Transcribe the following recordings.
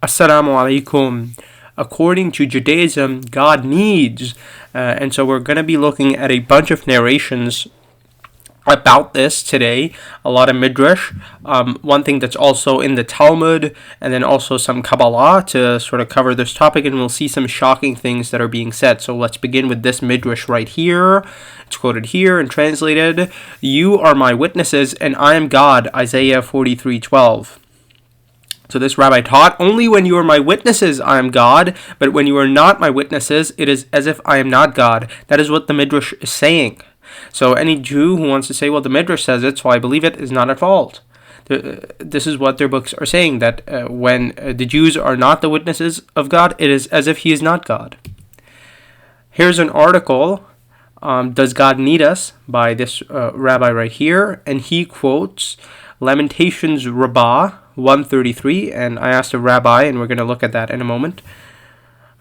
Assalamu alaikum. According to Judaism, God needs. And so we're going to be looking at a bunch of narrations about this today. A lot of midrash, one thing that's also in the Talmud, and then also some Kabbalah to sort of cover this topic, and we'll see some shocking things that are being said. So let's begin with this midrash right here. It's quoted here and translated. You are my witnesses, and I am God, Isaiah 43:12. So this rabbi taught, only when you are my witnesses I am God, but when you are not my witnesses, it is as if I am not God. That is what the midrash is saying. So any Jew who wants to say, well, the midrash says it, so I believe it, is not at fault. This is what their books are saying, that when the Jews are not the witnesses of God, it is as if he is not God. Here's an article, Does God Need Us? By this rabbi right here, and he quotes Lamentations Rabbah 133, and I asked a rabbi, and we're going to look at that in a moment.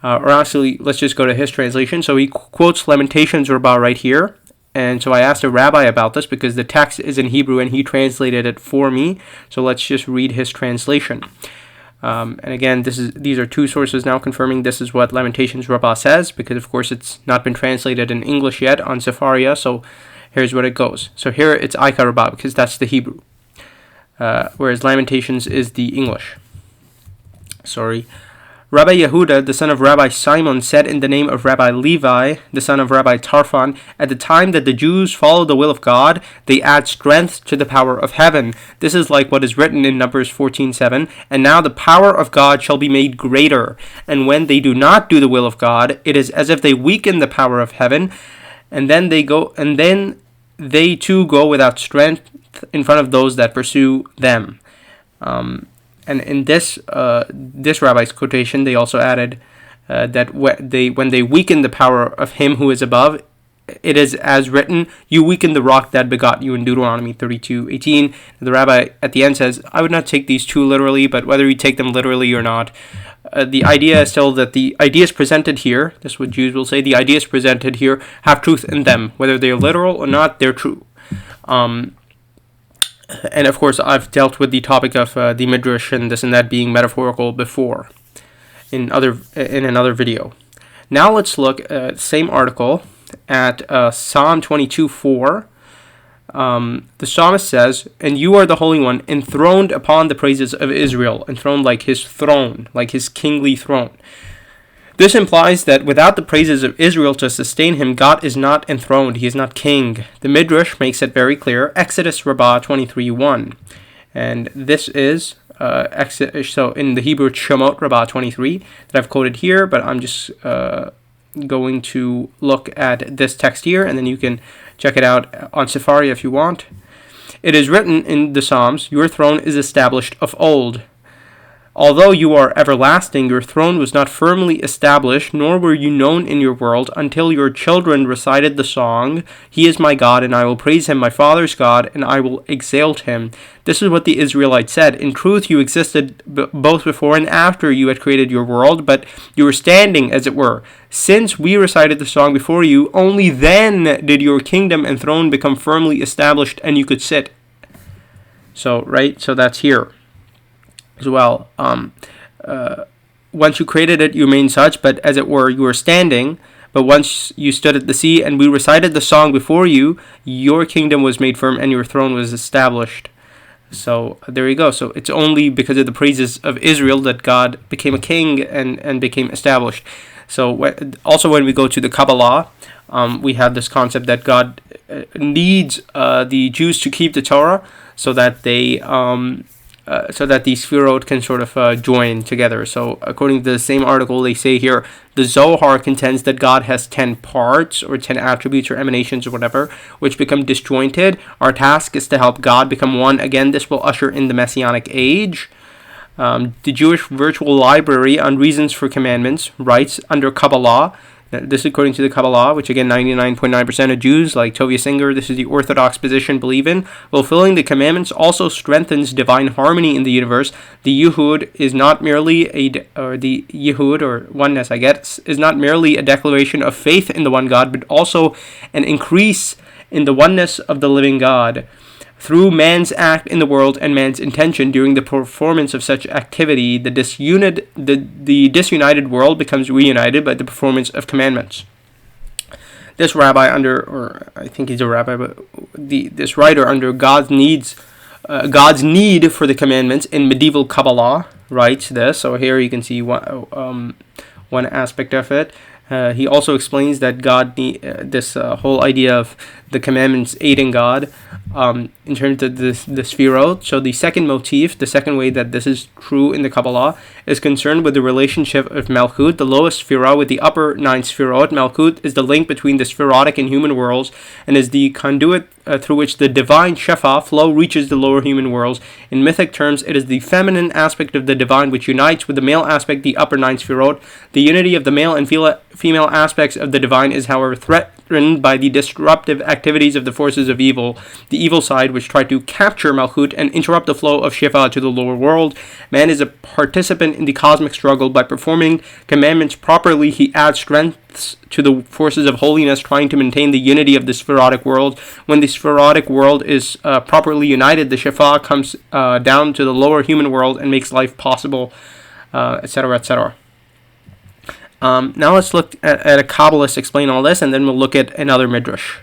Or actually, let's just go to his translation. So he quotes Lamentations Rabbah right here, and so I asked a rabbi about this because the text is in Hebrew, and he translated it for me. So let's just read his translation. And again, these are two sources now confirming this is what Lamentations Rabbah says, because of course it's not been translated in English yet on Sefaria. So here's what it goes. So here it's Aika Rabbah, because that's the Hebrew. Whereas Lamentations is the English. Rabbi Yehuda, the son of Rabbi Simon, said in the name of Rabbi Levi, the son of Rabbi Tarfon, at the time that the Jews follow the will of God, they add strength to the power of heaven. This is like what is written in Numbers 14:7, and now the power of God shall be made greater. And when they do not do the will of God, it is as if they weaken the power of heaven, and then they too go without strength in front of those that pursue them. And in this rabbi's quotation, they also added that when they weaken the power of him who is above, it is as written, you weaken the rock that begot you, in Deuteronomy 32:18. The rabbi at the end says, I would not take these two literally, but whether you take them literally or not, the idea is still that the ideas presented here, this is what Jews will say, the ideas presented here have truth in them. Whether they're literal or not, they're true. And of course, I've dealt with the topic of the midrash and this and that being metaphorical before in another video. Now let's look at the same article at Psalm 22:4. The psalmist says, and you are the Holy One, enthroned upon the praises of Israel, enthroned like his throne, like his kingly throne. This implies that without the praises of Israel to sustain him, God is not enthroned, he is not king. The Midrash makes it very clear, Exodus Rabbah 23:1. And this is, so in the Hebrew, Shemot Rabbah 23, that I've quoted here, but I'm just going to look at this text here, and then you can check it out on Sefaria if you want. It is written in the Psalms, your throne is established of old. Although you are everlasting, your throne was not firmly established, nor were you known in your world until your children recited the song, He is my God, and I will praise him, my father's God, and I will exalt him. This is what the Israelites said. In truth, you existed both before and after you had created your world, but you were standing, as it were. Since we recited the song before you, only then did your kingdom and throne become firmly established, and you could sit. So that's here as well. Once you created it, you remained such, but as it were, you were standing. But once you stood at the sea and we recited the song before you, your kingdom was made firm and your throne was established. So there you go. So it's only because of the praises of Israel that God became a king and became established. So also when we go to the Kabbalah, we have this concept that God needs the Jews to keep the Torah so that they so that the Sfirot can sort of join together. So according to the same article, they say here, the Zohar contends that God has 10 parts or 10 attributes or emanations or whatever, which become disjointed. Our task is to help God become one. Again, this will usher in the Messianic age. The Jewish Virtual Library on Reasons for Commandments writes under Kabbalah, this is according to the Kabbalah, which again 99.9% of Jews, like Tovia Singer, this is the Orthodox position, believe in. Fulfilling the commandments also strengthens divine harmony in the universe. The Yehud is not merely the Yehud, or oneness, I guess, is not merely a declaration of faith in the one God, but also an increase in the oneness of the living God. Through man's act in the world and man's intention during the performance of such activity, the disunited world becomes reunited by the performance of commandments. This rabbi or I think he's a rabbi, but this writer under God's need for the commandments in medieval Kabbalah writes this. So here you can see one aspect of it. He also explains that God this whole idea of the commandments aiding God in terms of the sfirot. So the second motif, the second way that this is true in the Kabbalah, is concerned with the relationship of Malchut, the lowest sphira, with the upper 9 sfirot. Malchut is the link between the spherotic and human worlds, and is the conduit through which the divine Shefa flow reaches the lower human worlds. In mythic terms, it is the feminine aspect of the divine which unites with the male aspect, the upper 9 sfirot. The unity of the male and female aspects of the divine is, however, threatened by the disruptive activities of the forces of evil, the evil side, which try to capture Malchut and interrupt the flow of Shefa to the lower world. Man is a participant in the cosmic struggle. By performing commandments properly, he adds strength to the forces of holiness, trying to maintain the unity of the spherotic world. When the spherotic world is properly united, the Shefa comes down to the lower human world and makes life possible, etc., etc. Now let's look at a Kabbalist explain all this, and then we'll look at another midrash.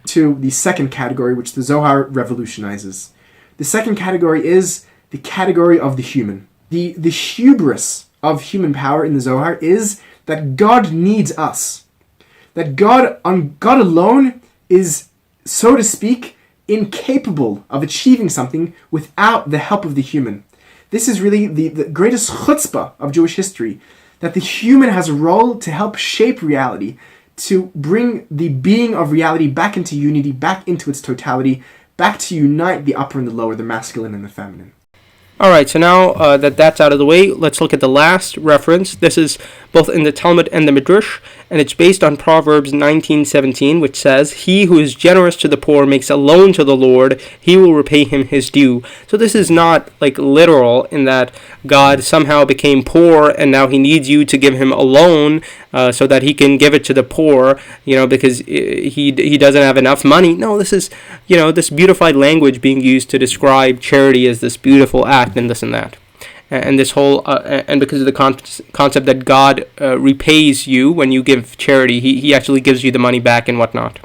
To the second category, which the Zohar revolutionizes. The second category is the category of the human. The hubris of human power in the Zohar is that God needs us. That God alone is, so to speak, incapable of achieving something without the help of the human. This is really the greatest chutzpah of Jewish history, that the human has a role to help shape reality, to bring the being of reality back into unity, back into its totality, back to unite the upper and the lower, the masculine and the feminine. Alright, so now that's out of the way, let's look at the last reference. This is both in the Talmud and the Midrash, and it's based on Proverbs 19:17, which says, "He who is generous to the poor makes a loan to the Lord, he will repay him his due." So this is not like literal in that God somehow became poor and now he needs you to give him a loan so that he can give it to the poor, because he doesn't have enough money. No, this is, this beautified language being used to describe charity as this beautiful act and this and that. And this whole, and because of the concept that God repays you when you give charity, he actually gives you the money back and whatnot.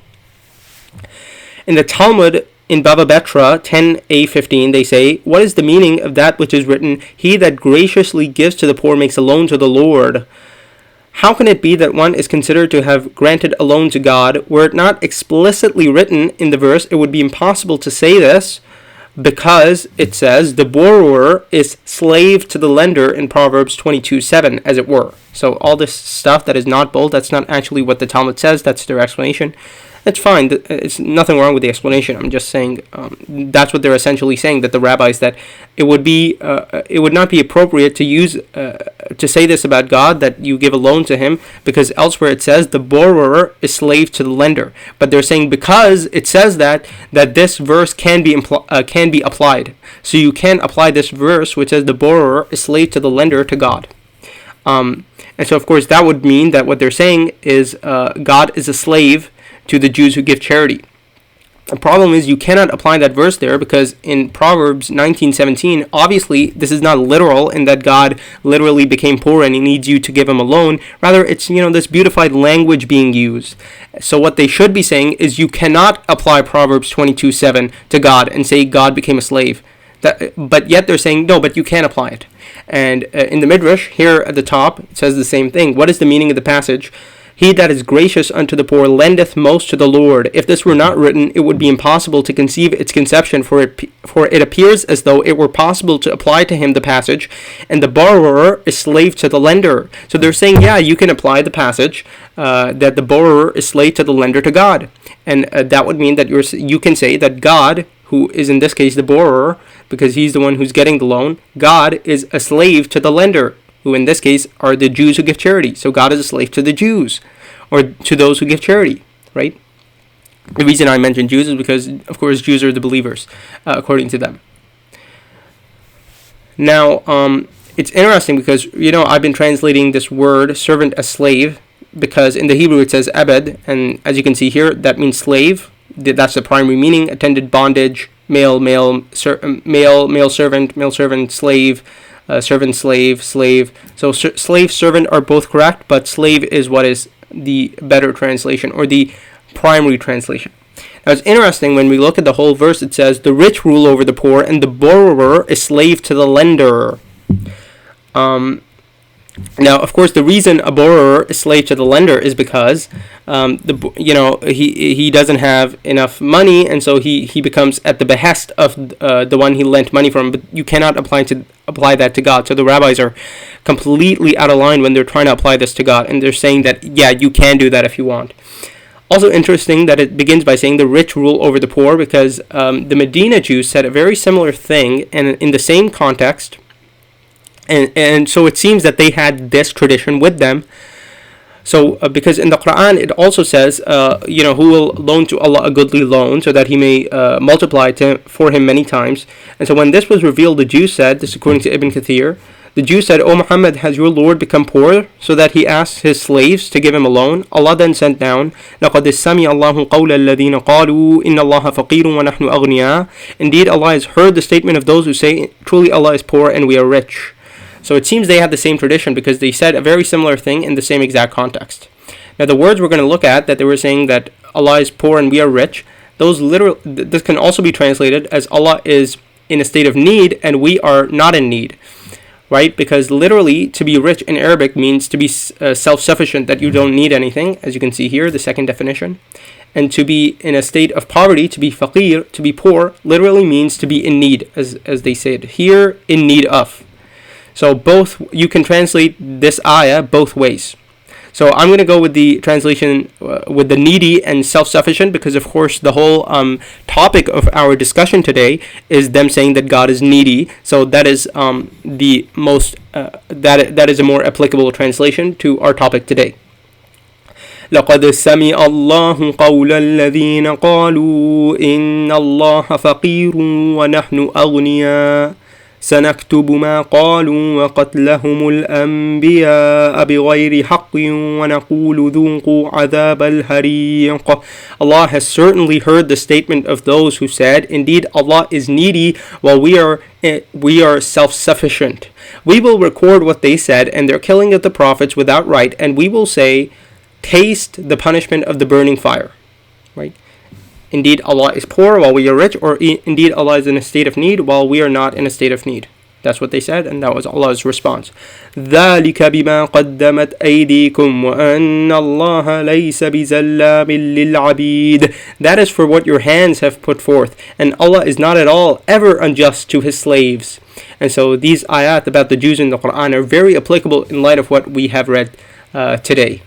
In the Talmud, in Baba Betra 10a15, they say, "What is the meaning of that which is written, 'He that graciously gives to the poor makes a loan to the Lord'? How can it be that one is considered to have granted a loan to God? Were it not explicitly written in the verse, it would be impossible to say this, because it says the borrower is slave to the lender in Proverbs 22:7, as it were." So all this stuff that is not bold, that's not actually what the Talmud says, that's their explanation. It's fine, it's nothing wrong with the explanation. I'm just saying that's what they're essentially saying, that the rabbis, that it would not be appropriate to use to say this about God, that you give a loan to him, because elsewhere it says the borrower is slave to the lender. But they're saying because it says that this verse can be applied. So you can apply this verse which says the borrower is slave to the lender to God. And so of course that would mean that what they're saying is God is a slave to the Jews who give charity. The problem is you cannot apply that verse there, because in Proverbs 19:17, obviously this is not literal in that God literally became poor and he needs you to give him a loan. Rather, it's this beautified language being used. So what they should be saying is you cannot apply Proverbs 22:7 to God and say God became a slave. But yet they're saying no, but you can apply it. And in the Midrash here at the top, it says the same thing. What is the meaning of the passage? "He that is gracious unto the poor lendeth most to the Lord." If this were not written, it would be impossible to conceive its conception, for it appears as though it were possible to apply to him the passage, and the borrower is slave to the lender. So they're saying, yeah, you can apply the passage that the borrower is slave to the lender to God, and that would mean that you can say that God, who is in this case the borrower, because he's the one who's getting the loan, God is a slave to the lender, who in this case are the Jews who give charity. So God is a slave to the Jews, or to those who give charity, right? The reason I mentioned Jews is because, of course, Jews are the believers, according to them. Now, it's interesting because, I've been translating this word, servant, as slave, because in the Hebrew it says abed, and as you can see here, that means slave. That's the primary meaning. Attended bondage, male servant, slave, servant, slave. So slave, servant are both correct, but slave is what is the better translation, or the primary translation. Now it's interesting, when we look at the whole verse, it says the rich rule over the poor and the borrower is slave to the lender. Now, of course, the reason a borrower is slave to the lender is because he doesn't have enough money, and so he becomes at the behest of the one he lent money from. But you cannot apply that to God. So the rabbis are completely out of line when they're trying to apply this to God, and they're saying that, yeah, you can do that if you want. Also interesting that it begins by saying the rich rule over the poor, because the Medina Jews said a very similar thing, and in the same context. And so it seems that they had this tradition with them. So because in the Quran it also says, who will loan to Allah a goodly loan so that He may multiply for him many times. And so when this was revealed, the Jews said, this according to Ibn Kathir, the Jews said, "O Muhammad, has your Lord become poor so that He asks His slaves to give Him a loan?" Allah then sent down, لَقَدْ سَمِعَ اللَّهُ قَوْلَ الَّذِينَ قَالُوا إِنَّ اللَّهَ فَقِيرٌ وَنَحْنُ أَغْنِيَاءٌ. Indeed, Allah has heard the statement of those who say, "Truly Allah is poor and we are rich." So it seems they had the same tradition, because they said a very similar thing in the same exact context. Now the words we're going to look at, that they were saying that Allah is poor and we are rich, this can also be translated as Allah is in a state of need and we are not in need. Right? Because literally, to be rich in Arabic means to be self-sufficient, that you don't need anything, as you can see here, the second definition. And to be in a state of poverty, to be faqir, to be poor, literally means to be in need, as they said here, in need of. So both, you can translate this ayah both ways. So I'm going to go with the translation with the needy and self-sufficient, because of course the whole topic of our discussion today is them saying that God is needy. So that is the most that is a more applicable translation to our topic today. لقد سمع الله قول الذين قالوا إن الله فقير ونحن أغنياء سنكتب ما قالوا وقتلهم الأنبياء بغير حق ونقول ذوقوا عذاب الحريق. Allah has certainly heard the statement of those who said, "Indeed, Allah is needy while we are self-sufficient." We will record what they said and their killing of the prophets without right, and we will say, "Taste the punishment of the burning fire." Right? Indeed, Allah is poor while we are rich, or indeed Allah is in a state of need while we are not in a state of need. That's what they said, and that was Allah's response. ذَلِكَ بِمَا قَدَّمَتْ أَيْدِيكُمْ وَأَنَّ اللَّهَ لَيْسَ بِظَلَّامٍ لِلْعَبِيدِ. That is for what your hands have put forth, and Allah is not at all ever unjust to His slaves. And so these ayat about the Jews in the Quran are very applicable in light of what we have read today.